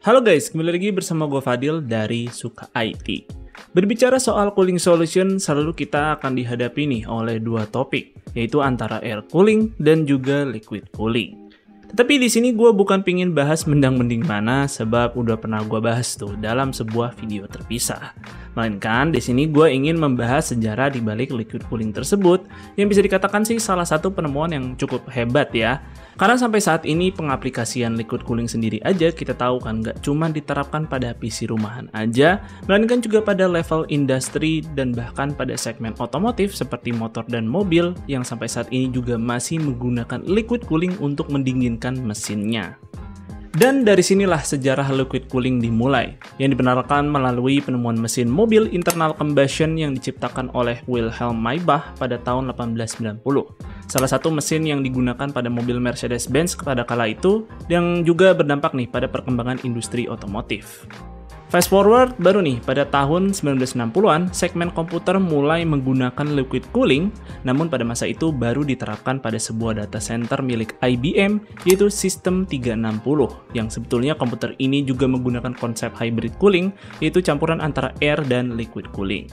Halo guys, kembali lagi bersama gue Fadil dari Suka IT. Berbicara soal cooling solution, selalu kita akan dihadapi nih oleh dua topik, yaitu antara air cooling dan juga liquid cooling. Tetapi di sini gue bukan pingin bahas mendang-mending mana, sebab udah pernah gue bahas tuh dalam sebuah video terpisah. Melainkan di sini gue ingin membahas sejarah di balik liquid cooling tersebut, yang bisa dikatakan sih salah satu penemuan yang cukup hebat ya. Karena sampai saat ini pengaplikasian liquid cooling sendiri aja kita tahu kan nggak cuma diterapkan pada PC rumahan aja, melainkan juga pada level industri dan bahkan pada segmen otomotif seperti motor dan mobil yang sampai saat ini juga masih menggunakan liquid cooling untuk mendinginkan mesinnya. Dan dari sinilah sejarah liquid cooling dimulai, yang dibenarkan melalui penemuan mesin mobil internal combustion yang diciptakan oleh Wilhelm Maybach pada tahun 1890. Salah satu mesin yang digunakan pada mobil Mercedes-Benz pada kala itu, yang juga berdampak nih pada perkembangan industri otomotif. Fast forward baru nih, pada tahun 1960-an, segmen komputer mulai menggunakan liquid cooling, namun pada masa itu baru diterapkan pada sebuah data center milik IBM, yaitu sistem 360, yang sebetulnya komputer ini juga menggunakan konsep hybrid cooling, yaitu campuran antara air dan liquid cooling.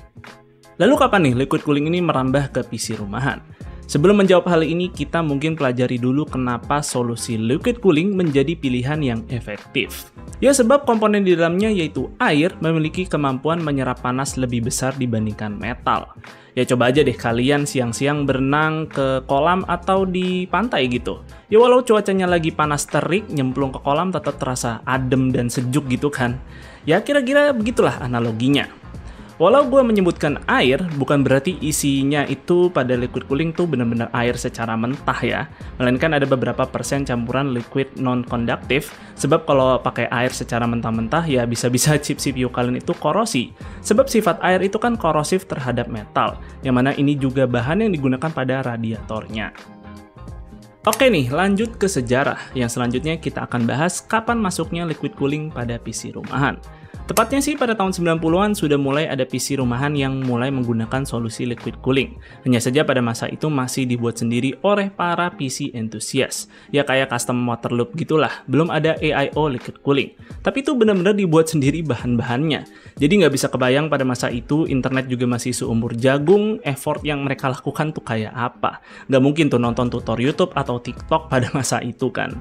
Lalu kapan nih liquid cooling ini merambah ke PC rumahan? Sebelum menjawab hal ini, kita mungkin pelajari dulu kenapa solusi liquid cooling menjadi pilihan yang efektif. Ya sebab komponen di dalamnya yaitu air memiliki kemampuan menyerap panas lebih besar dibandingkan metal. Ya coba aja deh kalian siang-siang berenang ke kolam atau di pantai gitu. Ya walau cuacanya lagi panas terik, nyemplung ke kolam tetap terasa adem dan sejuk gitu kan. Ya kira-kira begitulah analoginya. Walau gue menyebutkan air, bukan berarti isinya itu pada liquid cooling tuh benar-benar air secara mentah ya. Melainkan ada beberapa persen campuran liquid non-conductive, sebab kalau pakai air secara mentah-mentah ya bisa-bisa chip CPU kalian itu korosi. Sebab sifat air itu kan korosif terhadap metal, yang mana ini juga bahan yang digunakan pada radiatornya. Oke nih, lanjut ke sejarah. Yang selanjutnya kita akan bahas kapan masuknya liquid cooling pada PC rumahan. Tepatnya sih pada tahun 90-an sudah mulai ada PC rumahan yang mulai menggunakan solusi liquid cooling. Hanya saja pada masa itu masih dibuat sendiri oleh para PC enthusiast. Ya kayak custom water loop gitulah, belum ada AIO liquid cooling. Tapi itu benar-benar dibuat sendiri bahan-bahannya. Jadi nggak bisa kebayang pada masa itu internet juga masih seumur jagung, effort yang mereka lakukan tuh kayak apa. Nggak mungkin tuh nonton tutor YouTube atau TikTok pada masa itu kan.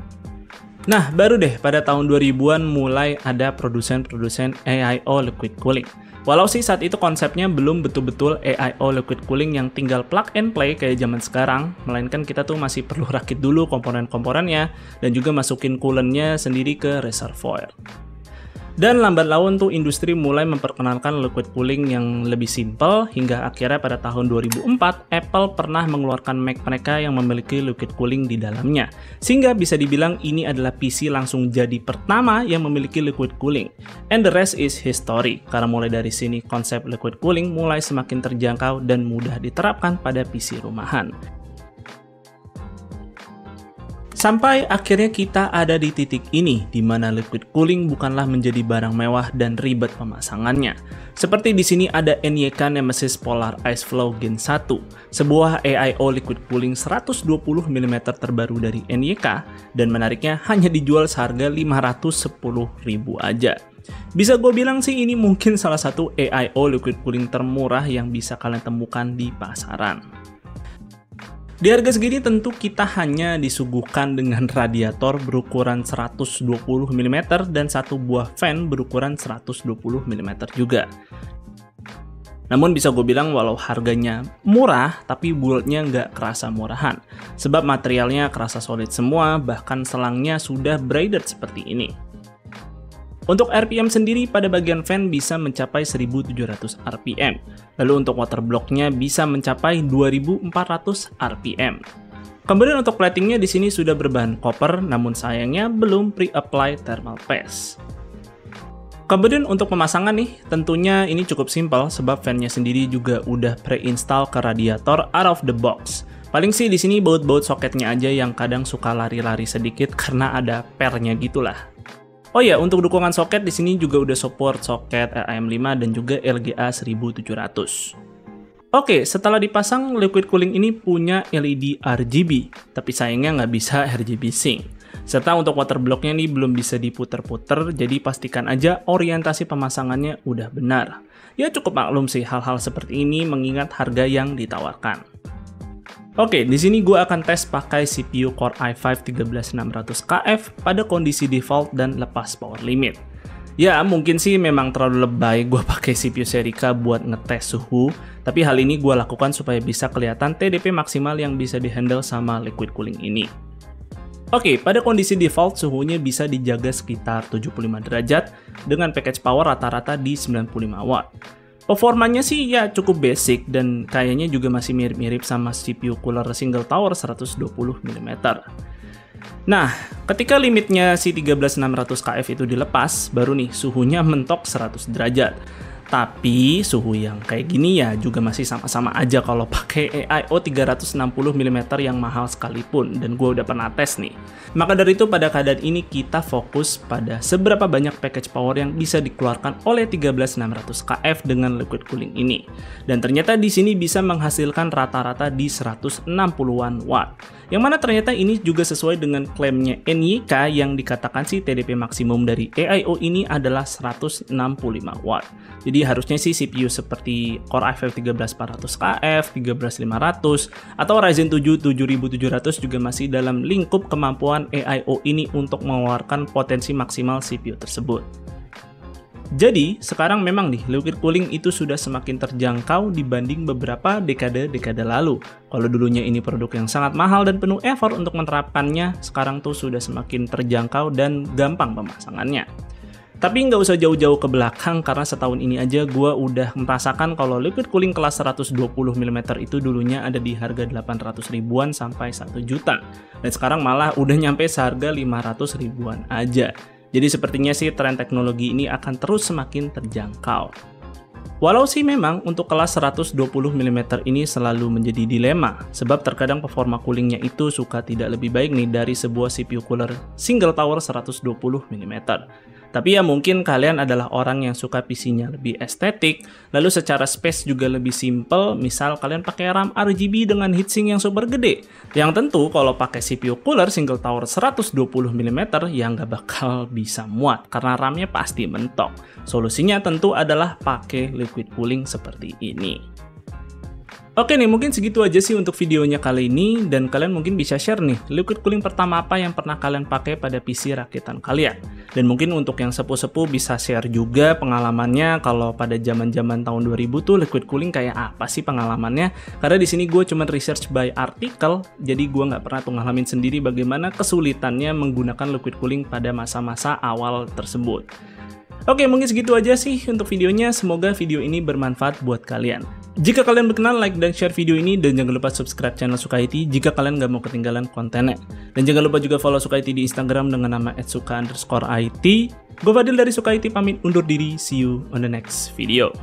Nah, baru deh pada tahun 2000-an mulai ada produsen-produsen AIO liquid cooling. Walau sih saat itu konsepnya belum betul-betul AIO liquid cooling yang tinggal plug and play kayak zaman sekarang, melainkan kita tuh masih perlu rakit dulu komponen-komponennya dan juga masukin coolant-nya sendiri ke reservoir. Dan lambat laun tuh industri mulai memperkenalkan liquid cooling yang lebih simpel hingga akhirnya pada tahun 2004 Apple pernah mengeluarkan Mac mereka yang memiliki liquid cooling di dalamnya. Sehingga bisa dibilang ini adalah PC langsung jadi pertama yang memiliki liquid cooling. And the rest is history, karena mulai dari sini konsep liquid cooling mulai semakin terjangkau dan mudah diterapkan pada PC rumahan. Sampai akhirnya kita ada di titik ini, di mana liquid cooling bukanlah menjadi barang mewah dan ribet pemasangannya. Seperti di sini ada NYK Nemesis Polar Ice Flow Gen 1, sebuah AIO liquid cooling 120 mm terbaru dari NYK, dan menariknya hanya dijual seharga 510.000 aja. Bisa gue bilang sih ini mungkin salah satu AIO liquid cooling termurah yang bisa kalian temukan di pasaran. Di harga segini tentu kita hanya disuguhkan dengan radiator berukuran 120 mm dan satu buah fan berukuran 120 mm juga. Namun bisa gue bilang walau harganya murah, tapi buildnya nggak kerasa murahan. Sebab materialnya kerasa solid semua, bahkan selangnya sudah braided seperti ini. Untuk RPM sendiri pada bagian fan bisa mencapai 1700 RPM. Lalu untuk water blocknya bisa mencapai 2400 RPM. Kemudian untuk platingnya di sini sudah berbahan copper, namun sayangnya belum pre-apply thermal paste. Kemudian untuk pemasangan nih, tentunya ini cukup simpel sebab fan-nya sendiri juga udah pre-install ke radiator out of the box. Paling sih di sini baut-baut soketnya aja yang kadang suka lari-lari sedikit karena ada pernya gitulah. Oh ya, untuk dukungan soket di sini juga udah support soket RAM5 dan juga LGA 1700. Oke, setelah dipasang, liquid cooling ini punya LED RGB, tapi sayangnya nggak bisa RGB sync. Serta untuk water blocknya nih belum bisa diputer-puter, jadi pastikan aja orientasi pemasangannya udah benar. Ya cukup maklum sih hal-hal seperti ini mengingat harga yang ditawarkan. Oke, di sini gue akan tes pakai CPU Core i5 13600KF pada kondisi default dan lepas power limit. Ya, mungkin sih memang terlalu lebay gue pakai CPU seri K buat ngetes suhu, tapi hal ini gue lakukan supaya bisa kelihatan TDP maksimal yang bisa dihandle sama liquid cooling ini. Oke, pada kondisi default suhunya bisa dijaga sekitar 75 derajat dengan package power rata-rata di 95 watt. Performanya sih ya cukup basic dan kayaknya juga masih mirip-mirip sama CPU cooler single tower 120 mm. Nah, ketika limitnya si 13600KF itu dilepas, baru nih suhunya mentok 100 derajat. Tapi suhu yang kayak gini ya juga masih sama-sama aja kalau pakai AIO 360 mm yang mahal sekalipun, dan gue udah pernah tes nih. Maka dari itu pada keadaan ini kita fokus pada seberapa banyak package power yang bisa dikeluarkan oleh 13600KF dengan liquid cooling ini. Dan ternyata di sini bisa menghasilkan rata-rata di 160-an watt. Yang mana ternyata ini juga sesuai dengan klaimnya NYK yang dikatakan sih TDP maksimum dari AIO ini adalah 165 watt. Jadi harusnya sih CPU seperti Core i5 13400KF, 13500, atau Ryzen 7 7700 juga masih dalam lingkup kemampuan AIO ini untuk mengeluarkan potensi maksimal CPU tersebut. Jadi, sekarang memang nih, liquid cooling itu sudah semakin terjangkau dibanding beberapa dekade-dekade lalu. Kalau dulunya ini produk yang sangat mahal dan penuh effort untuk menerapkannya, sekarang tuh sudah semakin terjangkau dan gampang pemasangannya. Tapi nggak usah jauh-jauh ke belakang, karena setahun ini aja gue udah merasakan kalau liquid cooling kelas 120 mm itu dulunya ada di harga 800 ribuan sampai 1 juta. Dan sekarang malah udah nyampe seharga 500 ribuan aja. Jadi sepertinya sih tren teknologi ini akan terus semakin terjangkau. Walau sih memang untuk kelas 120 mm ini selalu menjadi dilema, sebab terkadang performa coolingnya itu suka tidak lebih baik nih dari sebuah CPU cooler single tower 120 mm. Tapi ya mungkin kalian adalah orang yang suka PC-nya lebih estetik, lalu secara space juga lebih simple, misal kalian pakai RAM RGB dengan heatsink yang super gede. Yang tentu kalau pakai CPU cooler single tower 120 mm ya nggak bakal bisa muat, karena RAM-nya pasti mentok. Solusinya tentu adalah pakai liquid cooling seperti ini. Oke nih, mungkin segitu aja sih untuk videonya kali ini, dan kalian mungkin bisa share nih liquid cooling pertama apa yang pernah kalian pakai pada PC rakitan kalian. Dan mungkin untuk yang sepuh-sepuh bisa share juga pengalamannya kalau pada zaman-zaman tahun 2000 tuh liquid cooling kayak apa sih pengalamannya. Karena di sini gue cuma research by artikel, jadi gue nggak pernah tuh ngalamin sendiri bagaimana kesulitannya menggunakan liquid cooling pada masa-masa awal tersebut. Oke, mungkin segitu aja sih untuk videonya. Semoga video ini bermanfaat buat kalian. Jika kalian berkenan, like dan share video ini, dan jangan lupa subscribe channel Suka IT jika kalian nggak mau ketinggalan kontennya. Dan jangan lupa juga follow Suka IT di Instagram dengan nama @suka_it. Gue Fadil dari Suka IT pamit undur diri. See you on the next video.